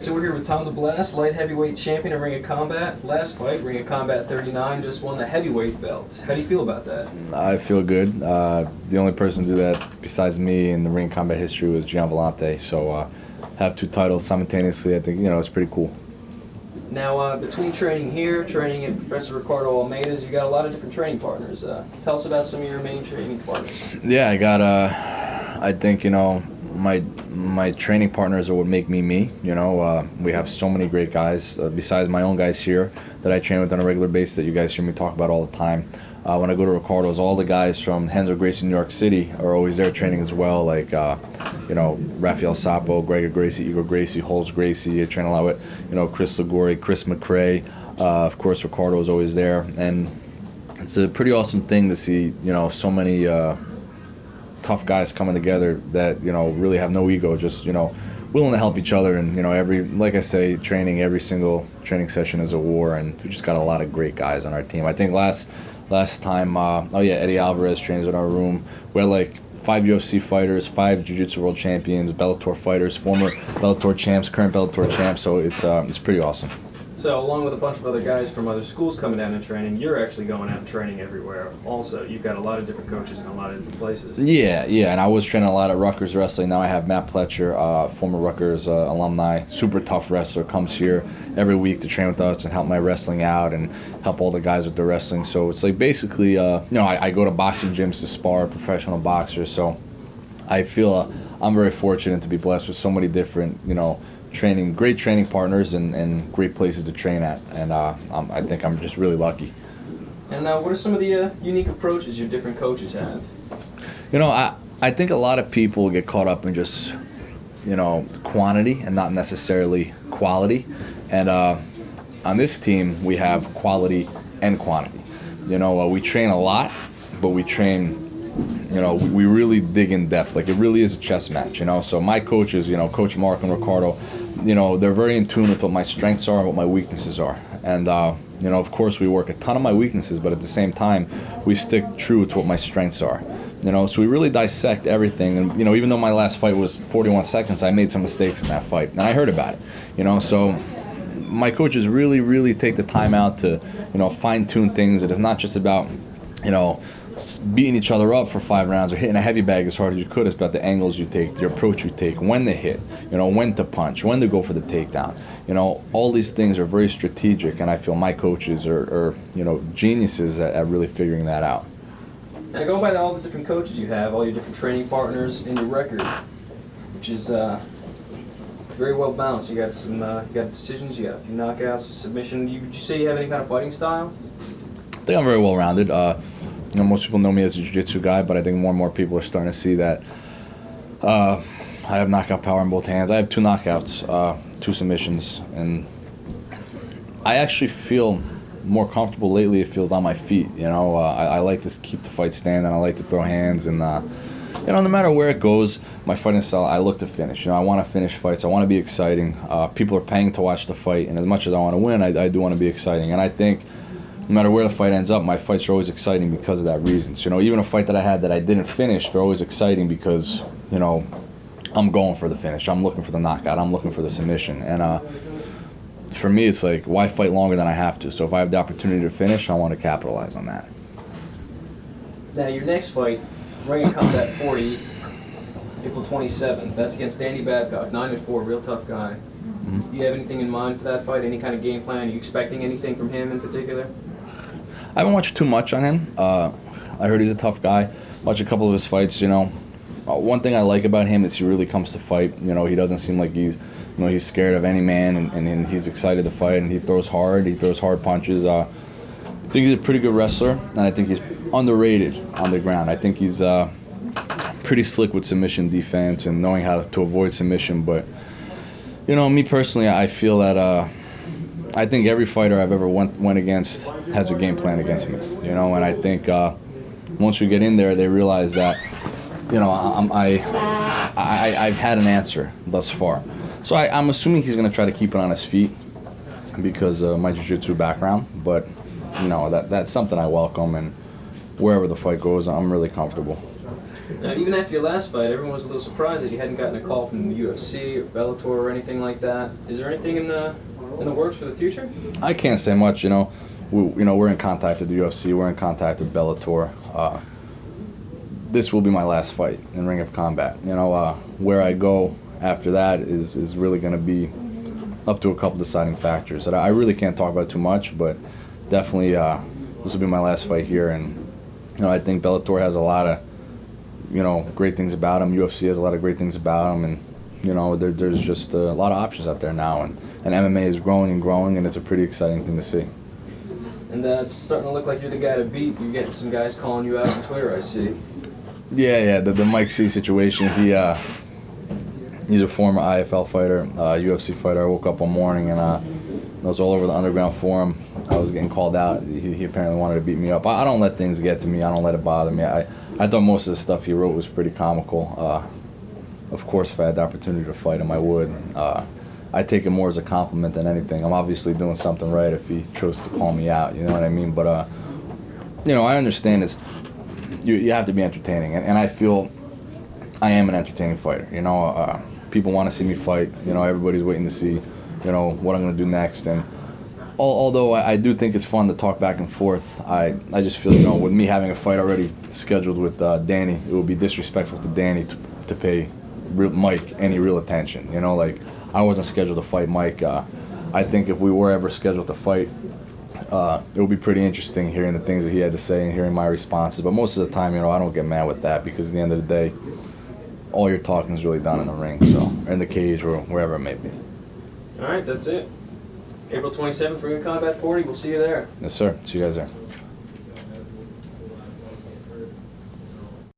So we're here with Tom DeBlass, light heavyweight champion of Ring of Combat. Last fight, Ring of Combat 39, just won the heavyweight belt. How do you feel about that? I feel good. The only person to do that besides me in the Ring of Combat history was Gian Vellante. So have two titles simultaneously, I think, it's pretty cool. Now, between training here, training at Professor Ricardo Almeida's, you got a lot of different training partners. Tell us about some of your main training partners. Yeah, I got, I think, my training partners are what make me me. We have so many great guys, besides my own guys here that I train with on a regular basis that you guys hear me talk about all the time. When I go to Ricardo's, all the guys from Renzo Gracie, New York City are always there training as well, like, Rafael Sapo, Gregor Gracie, Igor Gracie, Holz Gracie. I train a lot with, Chris Ligori, Chris McRae. Of course, Ricardo is always there. And it's a pretty awesome thing to see, so many tough guys coming together that, really have no ego, just, willing to help each other. And, like I say, every single training session is a war, and we just got a lot of great guys on our team. I think last time, Eddie Alvarez trains in our room. We had like 5 UFC fighters, 5 Jiu-Jitsu world champions, Bellator fighters, former Bellator champs, current Bellator champs, so it's pretty awesome. So along with a bunch of other guys from other schools coming down and training, you're actually going out and training everywhere also. You've got a lot of different coaches in a lot of different places. Yeah, and I was training a lot at Rutgers Wrestling. Now I have Matt Pletcher, former Rutgers alumni, super tough wrestler, comes here every week to train with us and help my wrestling out and help all the guys with their wrestling. So it's like basically, I go to boxing gyms to spar professional boxers, so I feel I'm very fortunate to be blessed with so many different, great training partners and great places to train at, and I think I'm just really lucky. And what are some of the unique approaches your different coaches have? I think a lot of people get caught up in just, quantity and not necessarily quality, and on this team we have quality and quantity. We train a lot, but we train, we really dig in depth. Like, it really is a chess match, So my coaches, Coach Mark and Ricardo, they're very in tune with what my strengths are and what my weaknesses are. And, of course, we work a ton of my weaknesses, but at the same time, we stick true to what my strengths are. So we really dissect everything. And, even though my last fight was 41 seconds, I made some mistakes in that fight. And I heard about it, So my coaches really, really take the time out to, fine-tune things. It is not just about, beating each other up for 5 rounds or hitting a heavy bag as hard as you could. It's about the angles you take, the approach you take, when to hit, when to punch, when to go for the takedown. All these things are very strategic, and I feel my coaches are geniuses at really figuring that out. Now, go by all the different coaches you have, all your different training partners, and your record, which is very well balanced. You got some, you got decisions, you got a few knockouts, submission. Would you say you have any kind of fighting style? I think I'm very well rounded. Most people know me as a jiu-jitsu guy, but I think more and more people are starting to see that I have knockout power in both hands. I have 2 knockouts, 2 submissions, and I actually feel more comfortable lately. It feels on my feet. I like to keep the fight standing. I like to throw hands, and no matter where it goes, my fighting style, I look to finish. I want to finish fights. I want to be exciting. People are paying to watch the fight, and as much as I want to win, I do want to be exciting. And I think no matter where the fight ends up, my fights are always exciting because of that reason. So, even a fight that I had that I didn't finish, they're always exciting because, I'm going for the finish. I'm looking for the knockout. I'm looking for the submission. And for me, it's like, why fight longer than I have to? So if I have the opportunity to finish, I want to capitalize on that. Now, your next fight, Ring of Combat 40, April 27th. That's against Danny Babcock, 9-4, real tough guy. Mm-hmm. Do you have anything in mind for that fight? Any kind of game plan? Are you expecting anything from him in particular? I haven't watched too much on him. I heard he's a tough guy. Watched a couple of his fights, One thing I like about him is he really comes to fight. He doesn't seem like he's scared of any man, and he's excited to fight, and he throws hard. He throws hard punches. I think he's a pretty good wrestler, and I think he's underrated on the ground. I think he's pretty slick with submission defense and knowing how to avoid submission. But, me personally, I feel that I think every fighter I've ever went against has a game plan against me, and I think once we get in there, they realize that, I've had an answer thus far. So I'm assuming he's going to try to keep it on his feet because of my jiu-jitsu background, but, that's something I welcome, and wherever the fight goes, I'm really comfortable. Now, even after your last fight, everyone was a little surprised that you hadn't gotten a call from the UFC or Bellator or anything like that. Is there anything in the works for the future? I can't say much. We're in contact with the UFC. We're in contact with Bellator. This will be my last fight in Ring of Combat. Where I go after that is really going to be up to a couple deciding factors that I really can't talk about too much, but definitely this will be my last fight here, and I think Bellator has a lot of great things about them. UFC has a lot of great things about them, and there's just a lot of options out there now, and MMA is growing and growing, and it's a pretty exciting thing to see. And it's starting to look like you're the guy to beat. You're getting some guys calling you out on Twitter, I see. Yeah, the Mike C situation. He's a former IFL fighter, UFC fighter. I woke up one morning and I was all over the underground forum. I was getting called out. He apparently wanted to beat me up. I don't let things get to me. I don't let it bother me. I thought most of the stuff he wrote was pretty comical. Of course, if I had the opportunity to fight him, I would. I take it more as a compliment than anything. I'm obviously doing something right if he chose to call me out. You know what I mean? But I understand this. You have to be entertaining, and I feel I am an entertaining fighter. People want to see me fight. Everybody's waiting to see, what I'm going to do next. And although I do think it's fun to talk back and forth, I just feel, with me having a fight already scheduled with Danny, it would be disrespectful to Danny to pay Mike any real attention. I wasn't scheduled to fight Mike. I think if we were ever scheduled to fight, it would be pretty interesting hearing the things that he had to say and hearing my responses. But most of the time, I don't get mad with that, because at the end of the day, all your talking is really done in the ring, or in the cage, or wherever it may be. All right, that's it. April 27th, Ring of Combat 40. We'll see you there. Yes, sir. See you guys there.